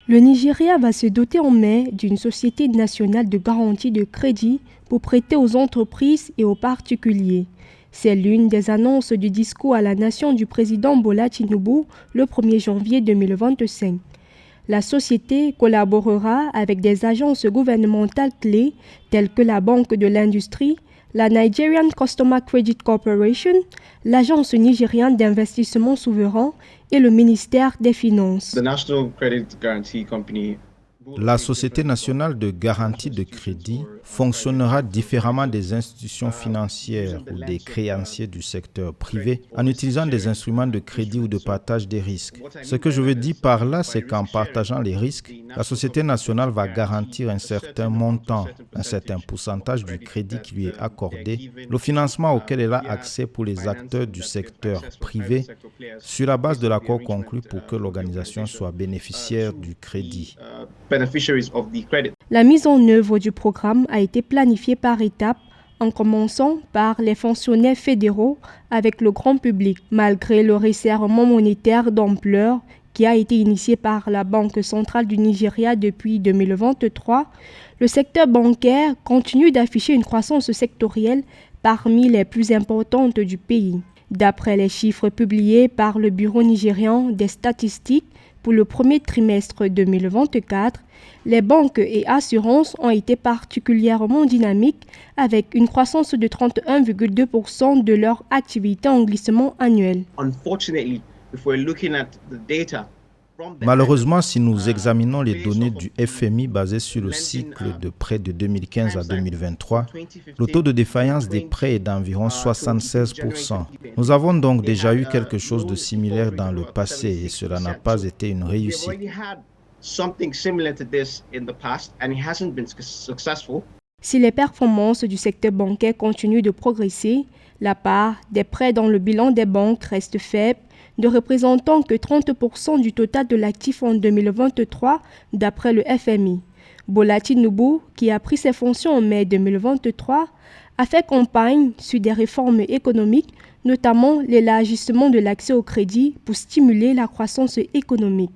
Le Nigeria va se doter en mai d'une société nationale de garantie de crédit pour prêter aux entreprises et aux particuliers. C'est l'une des annonces du discours à la nation du président Bola Tinubu le 1er janvier 2025. La société collaborera avec des agences gouvernementales clés telles que la Banque de l'Industrie, la Nigerian Customer Credit Corporation, l'Agence nigériane d'investissement souverain et le ministère des Finances. La Société nationale de garantie de crédit fonctionnera différemment des institutions financières ou des créanciers du secteur privé en utilisant des instruments de crédit ou de partage des risques. Ce que je veux dire par là, c'est qu'en partageant les risques, la Société nationale va garantir un certain montant, un certain pourcentage du crédit qui lui est accordé, le financement auquel elle a accès pour les acteurs du secteur privé, sur la base de l'accord conclu pour que l'organisation soit bénéficiaire du crédit. La mise en œuvre du programme a été planifiée par étapes, en commençant par les fonctionnaires fédéraux avec le grand public. Malgré le resserrement monétaire d'ampleur qui a été initié par la Banque centrale du Nigeria depuis 2023, le secteur bancaire continue d'afficher une croissance sectorielle parmi les plus importantes du pays. D'après les chiffres publiés par le Bureau nigérian des statistiques, pour le premier trimestre 2024, les banques et assurances ont été particulièrement dynamiques avec une croissance de 31,2% de leur activité en glissement annuel. Malheureusement, si nous examinons les données du FMI basées sur le cycle de prêts de 2015 à 2023, le taux de défaillance des prêts est d'environ 76%. Nous avons donc déjà eu quelque chose de similaire dans le passé et cela n'a pas été une réussite. Si les performances du secteur bancaire continuent de progresser, la part des prêts dans le bilan des banques reste faible, ne représentant que 30% du total de l'actif en 2023, d'après le FMI. Bola Tinubu, qui a pris ses fonctions en mai 2023, a fait campagne sur des réformes économiques, notamment l'élargissement de l'accès au crédit pour stimuler la croissance économique.